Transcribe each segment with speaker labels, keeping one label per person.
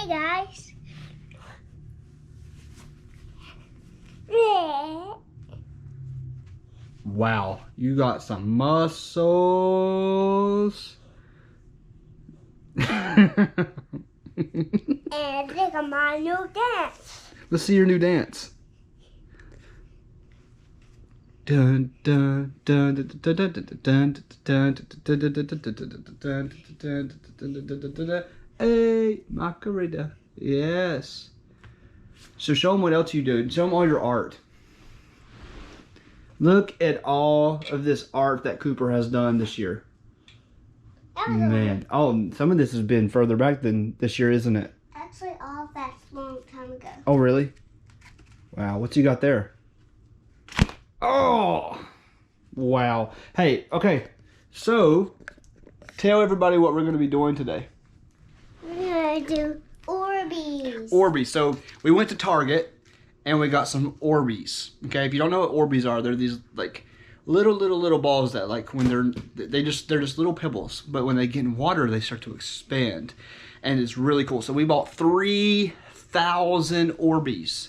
Speaker 1: Hey guys.
Speaker 2: Wow, you got some muscles.
Speaker 1: And look at my new dance.
Speaker 2: Let's see your new dance. Dun dun dun dun dun dun dun dun dun dun. Hey, Macarena. Yes. So show them what else you do. Show them all your art. Look at all of this art that Cooper has done this year. Man, oh, some of this has been further back than this year, isn't it?
Speaker 1: Actually, all that's a long time ago.
Speaker 2: Oh, really? Wow, what's you got there? Oh, wow. Hey, okay, so tell everybody what we're going to be doing today.
Speaker 1: We're going to do Orbeez.
Speaker 2: Orbeez. So we went to Target and we got some Orbeez. Okay, if you don't know what Orbeez are, they're these like little balls that like when they're just little pebbles, but when they get in water they start to expand, and it's really cool. So we bought 3,000 Orbeez.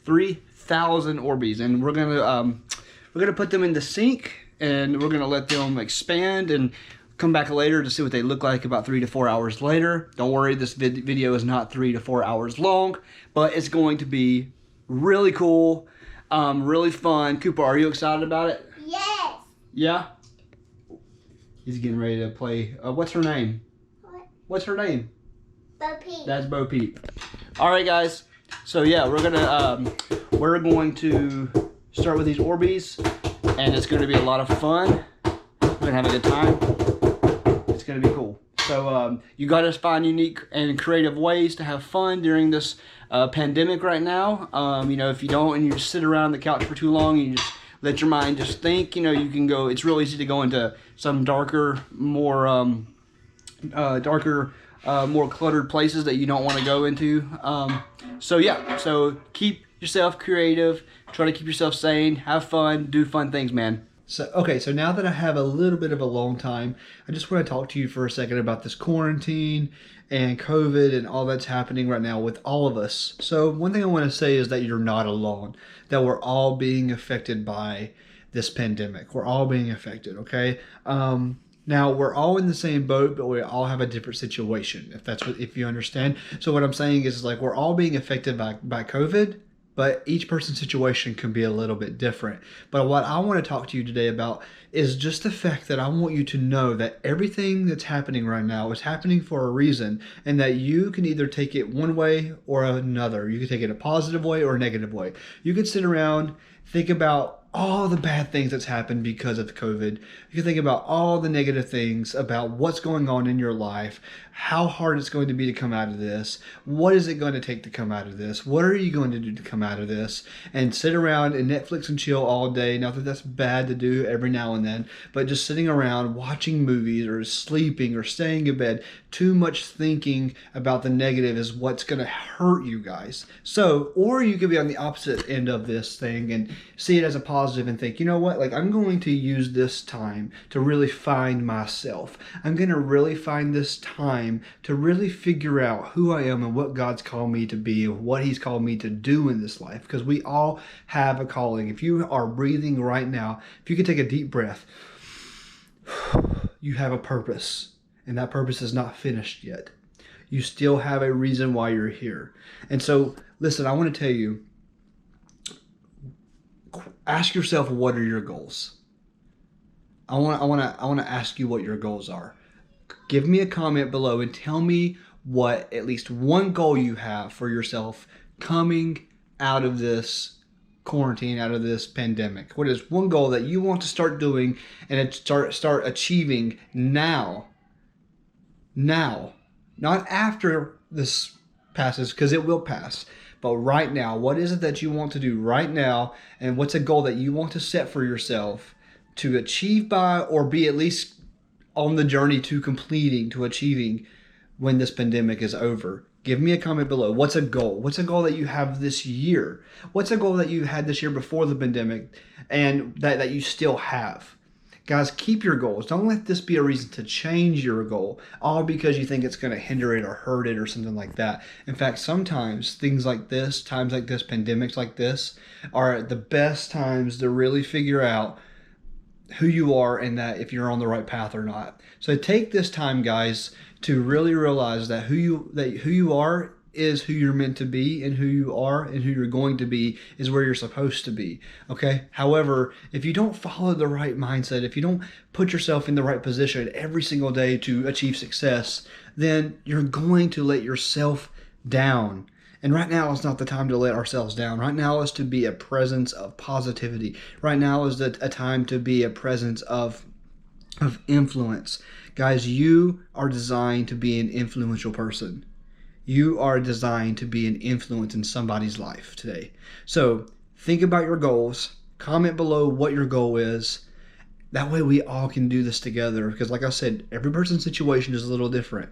Speaker 2: 3,000 Orbeez, and we're gonna put them in the sink and we're gonna let them expand and come back later to see what they look like about 3 to 4 hours later. Don't worry, this video is not 3 to 4 hours long, but it's going to be really cool, really fun. Cooper, are you excited about it?
Speaker 1: Yes.
Speaker 2: Yeah? He's getting ready to play. What's her name?
Speaker 1: What?
Speaker 2: What's her name?
Speaker 1: Bo Peep.
Speaker 2: That's Bo Peep. All right, guys. So yeah, we're going to start with these Orbeez, and it's going to be a lot of fun. We're going to have a good time. It's going to be cool. So you got to find unique and creative ways to have fun during this pandemic right now. You know, if you don't and you just sit around the couch for too long, you just let your mind just think. You know, you can go. It's real easy to go into some darker, more more cluttered places that you don't want to go into. So yeah, so keep yourself creative. Try to keep yourself sane. Have fun. Do fun things, man. So, okay, so now that I have a little bit of a long time, I just want to talk to you for a second about this quarantine and COVID and all that's happening right now with all of us. So one thing I want to say is that you're not alone, that we're all being affected by this pandemic. We're all being affected, okay? Now, we're all in the same boat, but we all have a different situation, if you understand. So what I'm saying is like we're all being affected by COVID, but each person's situation can be a little bit different. But what I want to talk to you today about is just the fact that I want you to know that everything that's happening right now is happening for a reason, and that you can either take it one way or another. You can take it a positive way or a negative way. You can sit around, think about all the bad things that's happened because of COVID. You can think about all the negative things about what's going on in your life, how hard it's going to be to come out of this, what is it going to take to come out of this, what are you going to do to come out of this, and sit around and Netflix and chill all day. Not that that's bad to do every now and then, but just sitting around watching movies or sleeping or staying in bed, too much thinking about the negative is what's going to hurt you guys. So, or you could be on the opposite end of this thing and see it as a positive and think, you know what, like I'm going to use this time to really find myself. I'm going to really find this time to really figure out who I am and what God's called me to be and what He's called me to do in this life, because we all have a calling. If you are breathing right now, if you could take a deep breath, you have a purpose, and that purpose is not finished yet. You still have a reason why you're here. And so, listen, I want to tell you, ask yourself, what are your goals? I want to ask you what your goals are. Give me a comment below and tell me what at least one goal you have for yourself coming out of this quarantine, out of this pandemic. What is one goal that you want to start doing and start achieving now? Now, not after this passes, because it will pass. But right now, what is it that you want to do right now? And what's a goal that you want to set for yourself to achieve by, or be at least on the journey to completing, to achieving when this pandemic is over? Give me a comment below. What's a goal? What's a goal that you have this year? What's a goal that you had this year before the pandemic and that you still have? Guys, keep your goals. Don't let this be a reason to change your goal, all because you think it's going to hinder it or hurt it or something like that. In fact, sometimes things like this, times like this, pandemics like this, are the best times to really figure out who you are and that if you're on the right path or not. So take this time, guys, to really realize that who you are is who you're meant to be, and who you are and who you're going to be is where you're supposed to be. Okay? However, if you don't follow the right mindset, if you don't put yourself in the right position every single day to achieve success, then you're going to let yourself down. And right now is not the time to let ourselves down. Right now is to be a presence of positivity. Right now is a time to be a presence of influence. Guys, you are designed to be an influential person. You are designed to be an influence in somebody's life today. So think about your goals. Comment below what your goal is. That way we all can do this together. Because like I said, every person's situation is a little different.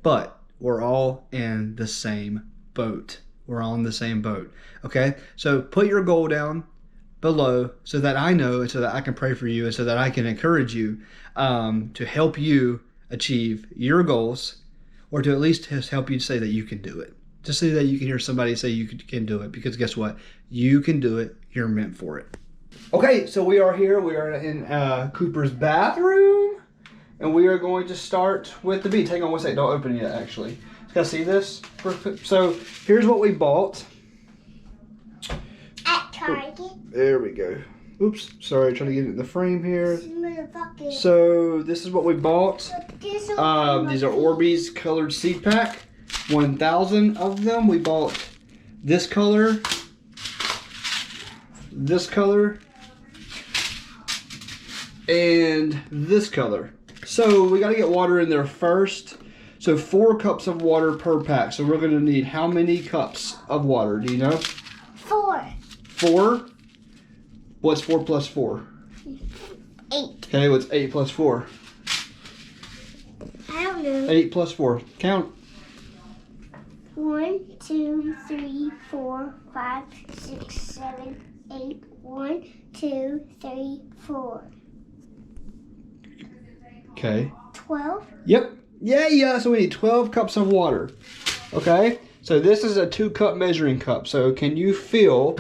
Speaker 2: But we're all in the same boat. We're all in the same boat. Okay? So put your goal down below so that I know and so that I can pray for you and so that I can encourage you to help you achieve your goals, or to at least just help you say that you can do it. Just so that you can hear somebody say you can do it, because guess what? You can do it. You're meant for it. Okay, so we are here. We are in Cooper's bathroom, and we are going to start with the beads. Hang on one second. Don't open it yet, actually. Can I see this? So here's what we bought.
Speaker 1: At Target.
Speaker 2: Oh, there we go. Oops, sorry, trying to get it in the frame here. So this is what we bought. These are Orbeez colored seed pack. 1,000 of them. We bought this color, and this color. So we got to get water in there first. So 4 cups of water per pack. So we're going to need how many cups of water? Do you know?
Speaker 1: 4.
Speaker 2: 4? What's 4 plus 4?
Speaker 1: 8.
Speaker 2: Okay, what's 8 plus 4?
Speaker 1: I don't know.
Speaker 2: 8 plus 4. Count.
Speaker 1: 1, 2, 3, 4, 5, 6, 7, 8. 1, 2, 3, 4.
Speaker 2: Okay.
Speaker 1: 12.
Speaker 2: Yep. Yeah. So we need 12 cups of water. Okay. So this is a 2-cup measuring cup. So can you fill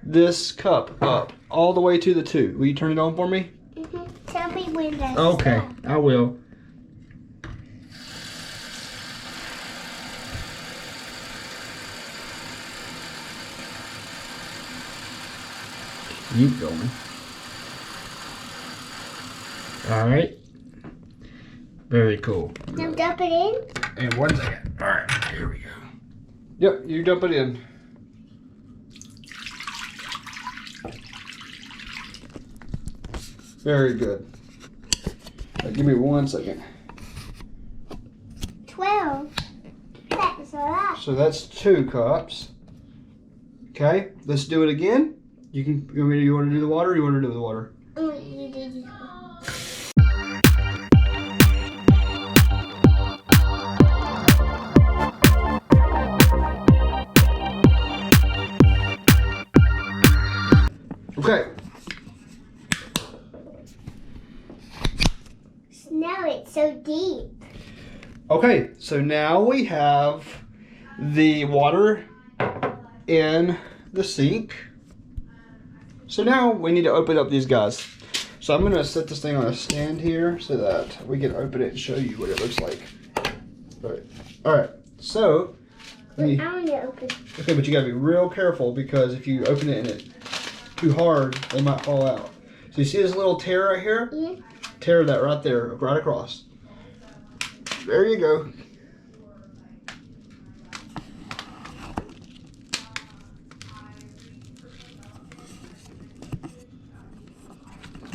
Speaker 2: this cup up all the way to the 2? Will you turn it on for me?
Speaker 1: Mm-hmm. Tell me when that's
Speaker 2: Okay,
Speaker 1: done.
Speaker 2: I will. You filming. All right. Very cool.
Speaker 1: Now dump it in.
Speaker 2: And 1 second. All right, here we go. Yep, you dump it in. Very good. Give me 1 second.
Speaker 1: 12. That's a lot.
Speaker 2: So that's 2 cups. Okay, let's do it again. You want to do the water, or you want to do the water?
Speaker 1: You did it.
Speaker 2: Okay.
Speaker 1: Now it's so deep.
Speaker 2: Okay, so now we have the water in the sink. So now we need to open up these guys. So I'm gonna set this thing on a stand here so that we can open it and show you what it looks like. All right. So,
Speaker 1: Wait, I want to open.
Speaker 2: okay, but you gotta be real careful, because if you open it and it too hard, they might fall out. So you see this little tear right here?
Speaker 1: Yeah.
Speaker 2: Tear that right there, right across. There you go.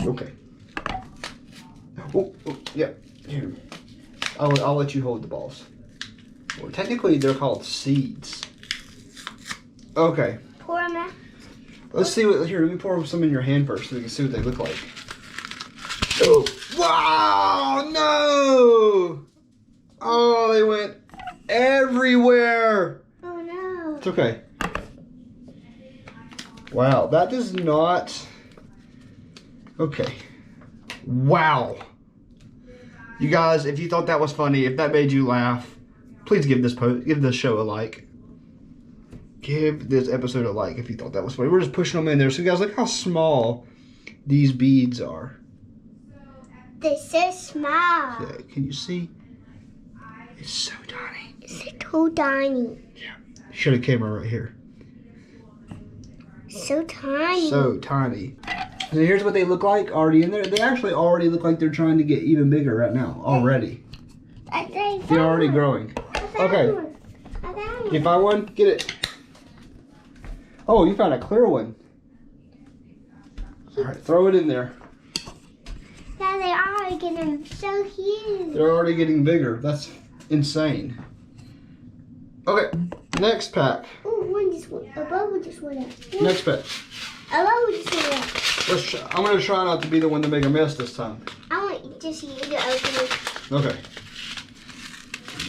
Speaker 2: Okay. Oh, yeah. Here. I'll let you hold the balls. Well, technically, they're called seeds. Okay.
Speaker 1: Pour them out.
Speaker 2: Let's see what. Here, let me pour some in your hand first so we can see what they look like. Oh! Wow! No! Oh, they went everywhere.
Speaker 1: Oh no.
Speaker 2: It's okay. Wow, that does not. Okay. Wow. You guys, if you thought that was funny, if that made you laugh, please give this show a like. Give this episode a like if you thought that was funny. We're just pushing them in there. So you guys, look how small these beads are.
Speaker 1: They're so small.
Speaker 2: Yeah, can you see? It's so tiny.
Speaker 1: It's so tiny.
Speaker 2: Yeah. Show the camera right here.
Speaker 1: So tiny.
Speaker 2: So tiny. So here's what they look like already in there. They actually already look like they're trying to get even bigger right now. Already. They're already growing. Okay. You found one? Get it. Oh, you found a clear one. All right, throw it in there.
Speaker 1: Yeah, they are getting so huge.
Speaker 2: They're already getting bigger. That's insane. Okay, next pack.
Speaker 1: Oh, a bubble just went out.
Speaker 2: Next pack.
Speaker 1: A bubble just went out.
Speaker 2: I'm going to try not to be the one to make a mess this time.
Speaker 1: I want just you to open it.
Speaker 2: Okay.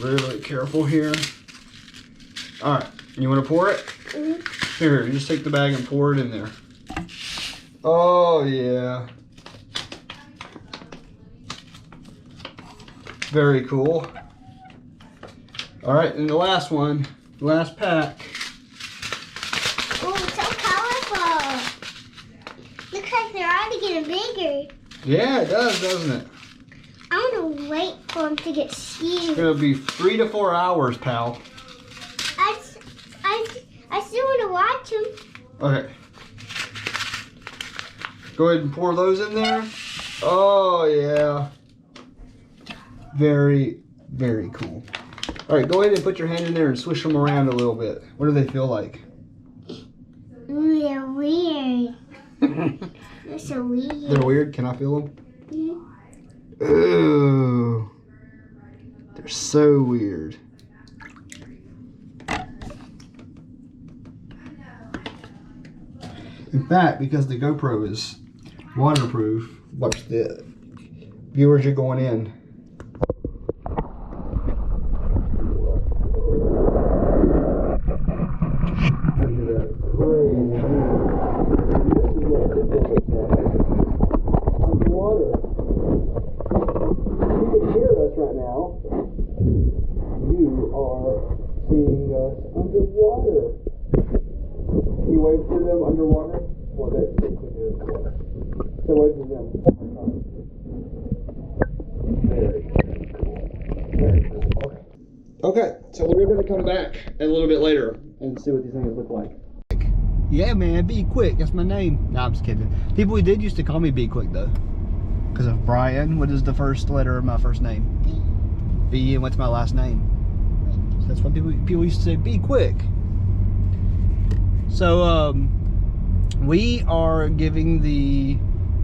Speaker 2: Really careful here. All right, you want to pour it?
Speaker 1: Mm-hmm.
Speaker 2: Here, you just take the bag and pour it in there. Oh, yeah. Very cool. All right, and the last one, last pack.
Speaker 1: Oh, it's so colorful. Looks like they're already getting bigger.
Speaker 2: Yeah, it does, doesn't it?
Speaker 1: I want to wait for them to get huge.
Speaker 2: It's gonna be 3 to 4 hours, pal.
Speaker 1: I still want to watch them.
Speaker 2: Okay. Go ahead and pour those in there. Oh, yeah. Very, very cool. All right, go ahead and put your hand in there and swish them around a little bit. What do they feel like?
Speaker 1: They're weird. They're so weird.
Speaker 2: They're weird. Can I feel them?
Speaker 1: Mm-hmm.
Speaker 2: Ooh. They're so weird. In fact, because the GoPro is waterproof, watch the viewers are going in. Underwater? Well, they're clear as water. So wait for them. Very cool. Very cool. Okay, so we're going to come back a little bit later and see what these things look like. Yeah, man, Be Quick. That's my name. No, I'm just kidding. People did used to call me Be Quick, though. Because of Brian. What is the first letter of my first name? B. And what's my last name? So that's why people used to say, Be Quick. So, we are giving the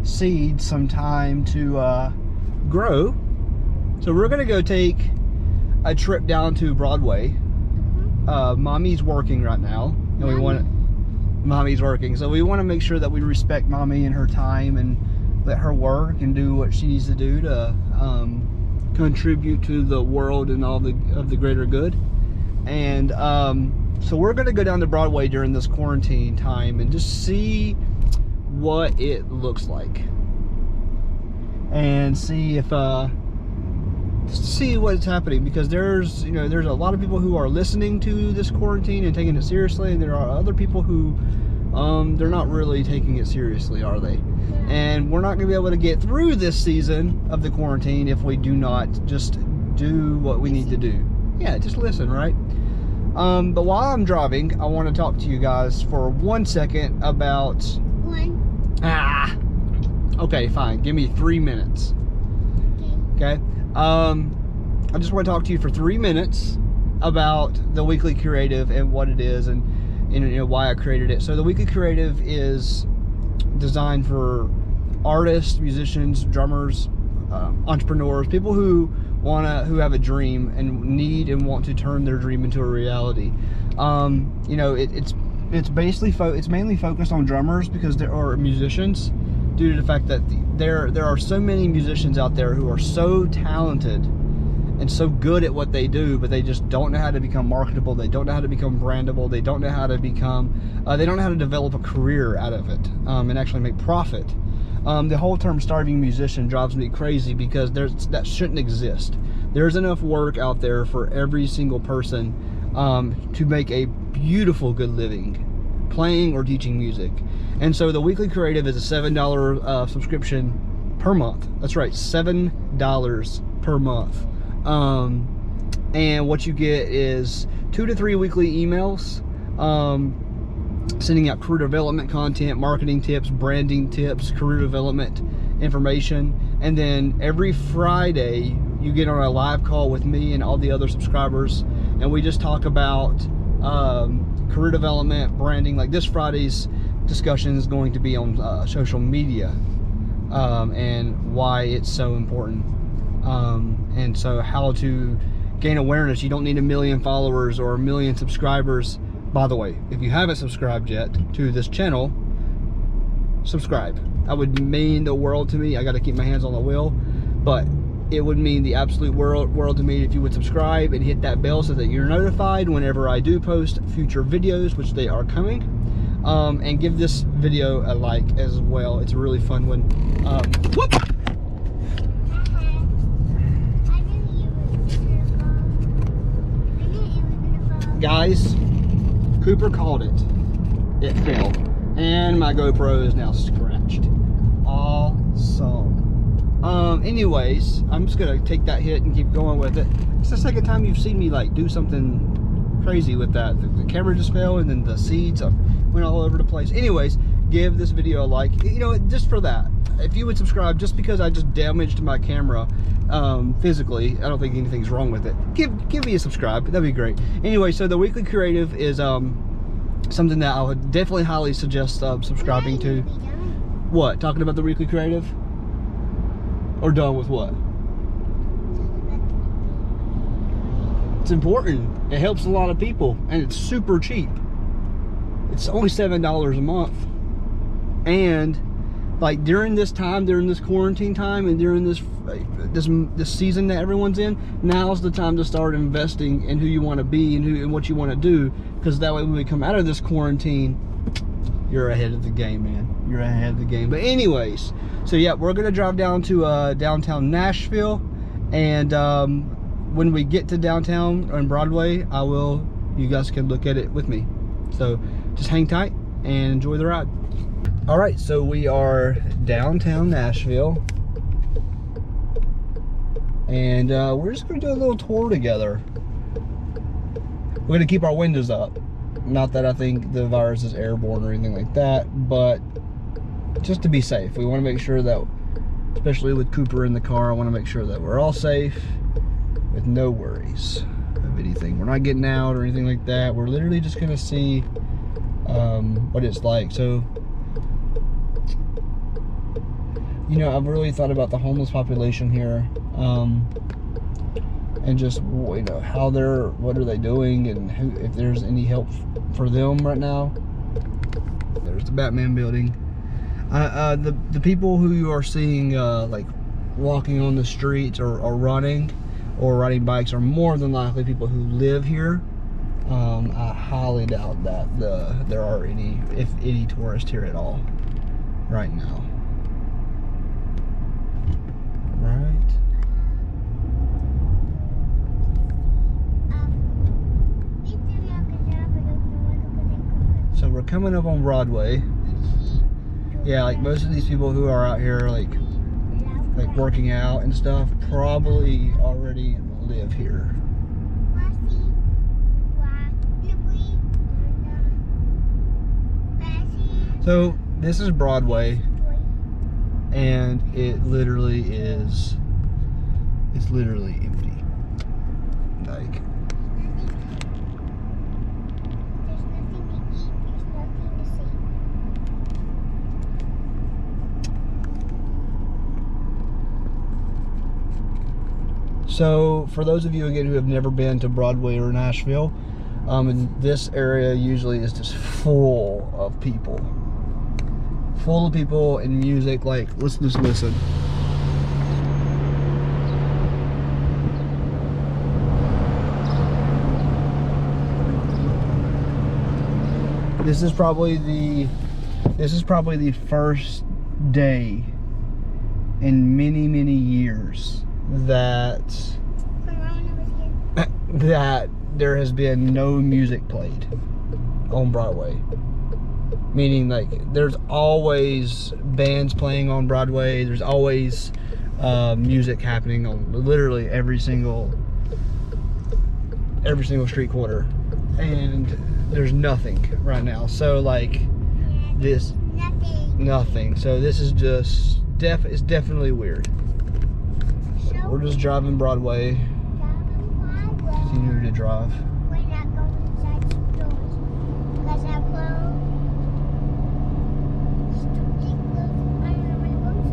Speaker 2: seeds some time to grow. So we're gonna go take a trip down to Broadway. Mommy's working right now, and Mommy's working. So we want to make sure that we respect Mommy and her time and let her work and do what she needs to do to contribute to the world and all of the greater good. And so we're going to go down to Broadway during this quarantine time and just see what it looks like, and see if just to see what's happening, because there's a lot of people who are listening to this quarantine and taking it seriously, and there are other people who they're not really taking it seriously, are they? And we're not going to be able to get through this season of the quarantine if we do not just do what we need to do. Yeah, just listen, right? But while I'm driving, I want to talk to you guys for 1 second about... Okay, fine. Give me 3 minutes. Okay? I just want to talk to you for 3 minutes about the Weekly Creative and what it is, and why I created it. So the Weekly Creative is designed for artists, musicians, drummers, entrepreneurs, people who have a dream and need and want to turn their dream into a reality. It's basically it's mainly focused on drummers, because there are musicians, due to the fact that there are so many musicians out there who are so talented and so good at what they do, but they just don't know how to become marketable. They don't know how to become brandable. They don't know how to become they don't know how to develop a career out of it, and actually make profit. The whole term starving musician drives me crazy because that shouldn't exist. There's enough work out there for every single person to make a beautiful, good living playing or teaching music. And so the Weekly Creative is a $7 subscription per month. That's right, $7 per month. And what you get is 2 to 3 weekly emails, sending out career development content, marketing tips, branding tips, career development information. And then every Friday you get on a live call with me and all the other subscribers, and we just talk about career development, branding. Like this Friday's discussion is going to be on social media and why it's so important, and so how to gain awareness. You don't need 1 million followers or 1 million subscribers. By the way, if you haven't subscribed yet to this channel, subscribe. That would mean the world to me. I got to keep my hands on the wheel, but it would mean the absolute world to me if you would subscribe and hit that bell so that you're notified whenever I do post future videos, which they are coming. And give this video a like as well. It's a really fun one. Whoop! Guys, Cooper called it. It fell. And my GoPro is now scratched. Awesome. Anyways, I'm just gonna take that hit and keep going with it. It's the second time you've seen me like do something crazy with that. The camera just fell and then the seeds went all over the place. Anyways, give this video a like. You know, just for that. If you would subscribe, just because I just damaged my camera physically, I don't think anything's wrong with it. Give me a subscribe. That'd be great. Anyway, so the Weekly Creative is something that I would definitely highly suggest subscribing to. What? Talking about the Weekly Creative? Or done with what? It's important. It helps a lot of people, and it's super cheap. It's only $7 a month. And like during this time, during this quarantine time, and during this season that everyone's in, now's the time to start investing in who you want to be and what you want to do, because that way when we come out of this quarantine, you're ahead of the game, man. You're ahead of the game. But anyways, so yeah, we're gonna drive down to downtown Nashville, and when we get to downtown on Broadway, you guys can look at it with me. So just hang tight and enjoy the ride. All right, so we are downtown Nashville, and we're just gonna do a little tour together. We're gonna keep our windows up. Not that I think the virus is airborne or anything like that, but just to be safe. We want to make sure that, especially with Cooper in the car, I want to make sure that we're all safe with no worries of anything. We're not getting out or anything like that. We're literally just gonna see what it's like. So, you know, I've really thought about the homeless population here, and just, you know, what are they doing, and if there's any help for them right now. There's the Batman building. The people who you are seeing like walking on the streets or running or riding bikes are more than likely people who live here. I highly doubt that there are if any tourists here at all right now. Right. So we're coming up on Broadway. Yeah, like most of these people who are out here like working out and stuff probably already live here. So this is Broadway, and it's literally empty. Like, so for those of you again who have never been to Broadway or Nashville, and this area usually is just full of people and music. Like, let's just listen. This is probably the first day in many, many years that there has been no music played on Broadway. Meaning, like, there's always bands playing on Broadway. There's always music happening on literally every single street corner, and there's nothing right now. So like this, nothing. So this is just it's definitely weird. We're just driving Broadway. Continue to drive.
Speaker 1: We're not going inside the stores because they're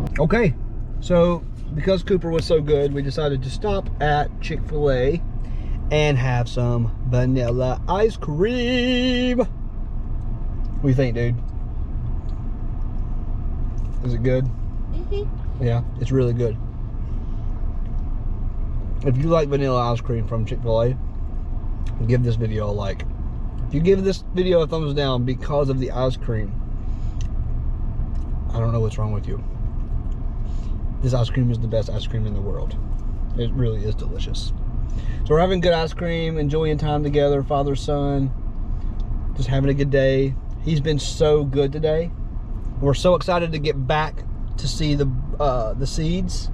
Speaker 1: closed.
Speaker 2: Okay, so because Cooper was so good, we decided to stop at Chick-fil-A and have some vanilla ice cream. What do you think, dude? Is it good? Mm-hmm. Yeah, it's really good. If you like vanilla ice cream from Chick-fil-A, give this video a like. If you give this video a thumbs down because of the ice cream, I don't know what's wrong with you. This ice cream is the best ice cream in the world. It really is delicious. So we're having good ice cream, enjoying time together, father, son, just having a good day. He's been so good today. We're so excited to get back to see the seeds.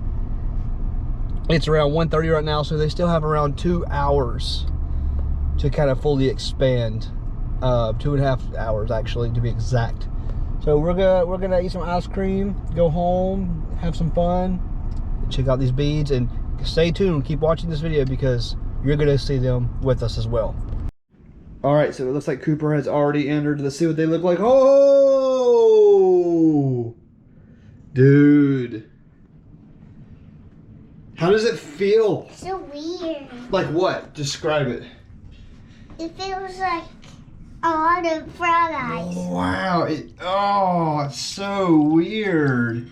Speaker 2: It's around 1:30 right now, so they still have around 2 hours to kind of fully expand. 2.5 hours actually, to be exact. So we're gonna eat some ice cream, go home, have some fun, check out these beads, and stay tuned. Keep watching this video because you're gonna see them with us as well. All right, so it looks like Cooper has already entered. Let's see what they look like. Oh, dude. How does it feel?
Speaker 1: So weird.
Speaker 2: Like what? Describe it.
Speaker 1: It feels like a lot of fried ice.
Speaker 2: Wow. It's so weird.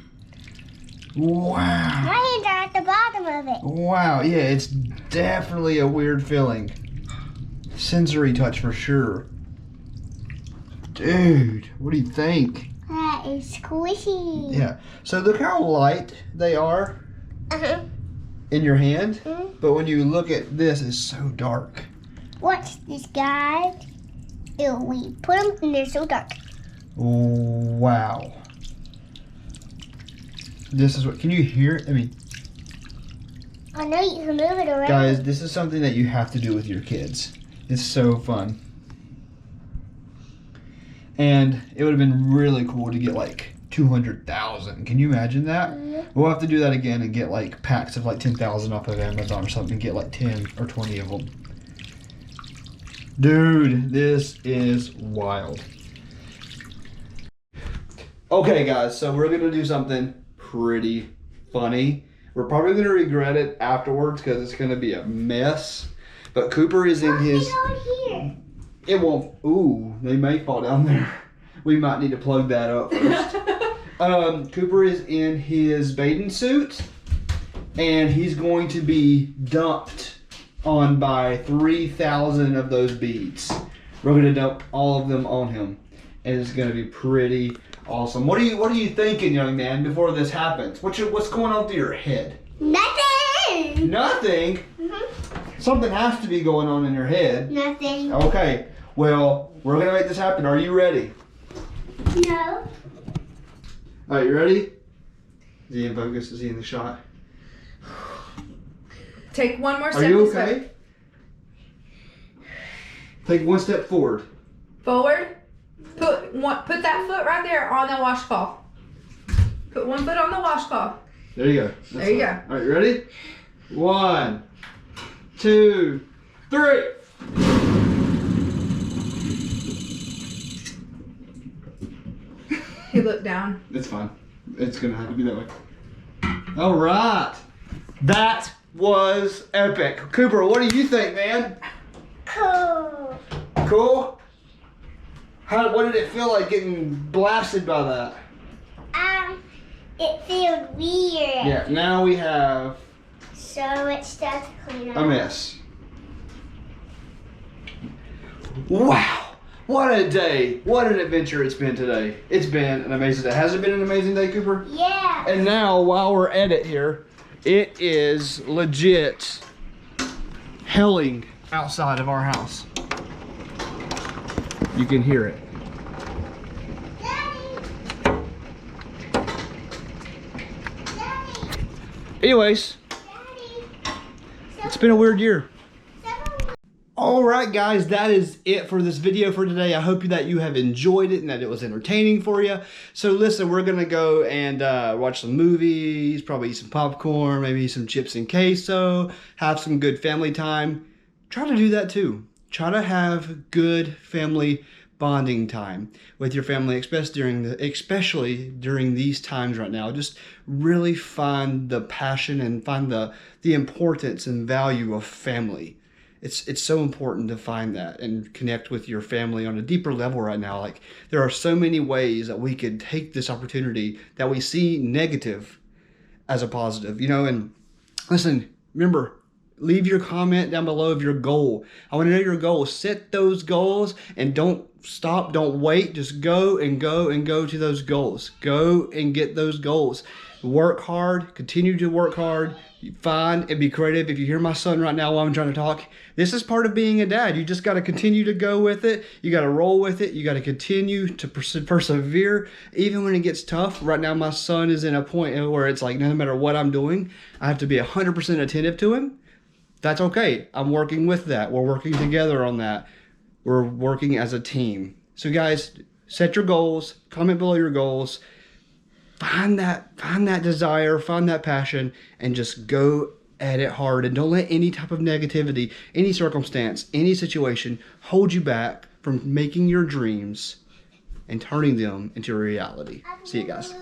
Speaker 2: Wow.
Speaker 1: My hands are at the bottom of it.
Speaker 2: Wow. Yeah, it's definitely a weird feeling. Sensory touch for sure. Dude, what do you think?
Speaker 1: That is squishy.
Speaker 2: Yeah. So look how light they are.
Speaker 1: Uh-huh.
Speaker 2: In your hand,
Speaker 1: Mm-hmm.
Speaker 2: but when you look at this, it's so dark.
Speaker 1: Watch this, guys. We put them and they're so dark.
Speaker 2: Wow. This is what, can you hear it? I mean,
Speaker 1: I know you can move it around.
Speaker 2: guys, this is something that you have to do with your kids. It's so fun. And it would have been really cool to get like 200,000. Can you imagine that?
Speaker 1: Mm-hmm.
Speaker 2: We'll have to do that again and get like packs of like 10,000 off of Amazon or something. Get like 10 or 20 of them. Dude, this is wild. Okay, guys, so we're gonna do something pretty funny. We're probably gonna regret it afterwards because it's gonna be a mess. But Cooper is in his.
Speaker 1: Here.
Speaker 2: It won't. Ooh, they may fall down there. We might need to plug that up first. Cooper is in his bathing suit, and he's going to be dumped on by 3,000 of those beads. We're gonna dump all of them on him, and it's gonna be pretty awesome. What are you thinking, young man? Before this happens, what's going on through your head?
Speaker 1: Nothing.
Speaker 2: Nothing.
Speaker 1: Mm-hmm.
Speaker 2: Something has to be going on in your head.
Speaker 1: Nothing.
Speaker 2: Okay. Well, we're gonna make this happen. Are you ready?
Speaker 1: No.
Speaker 2: All right, you ready? Is he in focus? Is he in the shot?
Speaker 3: Take one more step.
Speaker 2: Are you okay? Take one step forward.
Speaker 3: Forward. Put that foot right there on the washcloth. Put one foot on the washcloth.
Speaker 2: There you go.
Speaker 3: There you go.
Speaker 2: All right, you ready? 1, 2, 3.
Speaker 3: He looked down.
Speaker 2: It's fine. It's gonna have to be that way. All right. That was epic. Cooper, what do you think, man?
Speaker 1: Cool.
Speaker 2: Cool? What did it feel like getting blasted by that?
Speaker 1: It feels weird.
Speaker 2: Yeah, now we have
Speaker 1: So much stuff to clean up.
Speaker 2: a mess. Wow. What a day. What an adventure it's been today. It's been an amazing day. Has it been an amazing day, Cooper?
Speaker 1: Yeah.
Speaker 2: And now, while we're at it here, it is legit helling outside of our house. You can hear it.
Speaker 1: Daddy. Daddy.
Speaker 2: Anyways,
Speaker 1: Daddy.
Speaker 2: it's been a weird year. All right, guys, that is it for this video for today. I hope that you have enjoyed it and that it was entertaining for you. So listen, we're gonna go and watch some movies, probably eat some popcorn, maybe some chips and queso, have some good family time. Try to do that too. Try to have good family bonding time with your family, especially during these times right now. Just really find the passion and find the importance and value of family. It's so important to find that and connect with your family on a deeper level right now. Like, there are so many ways that we could take this opportunity that we see negative as a positive, you know. And listen, remember, leave your comment down below of your goal. I want to know your goals. Set those goals and don't stop, don't wait. Just go and go and go to those goals. Go and get those goals. Work hard, continue to work hard, find and be creative. If you hear my son right now while I'm trying to talk, this is part of being a dad. You just got to continue to go with it. You got to roll with it. You got to continue to persevere even when it gets tough. Right now, my son is in a point where it's like, no matter what I'm doing, I have to be 100% attentive to him. That's okay. I'm working with that. We're working together on that. We're working as a team. So guys, set your goals, comment below your goals. Find that desire, find that passion, and just go at it hard. And don't let any type of negativity, any circumstance, any situation hold you back from making your dreams and turning them into a reality. See you guys.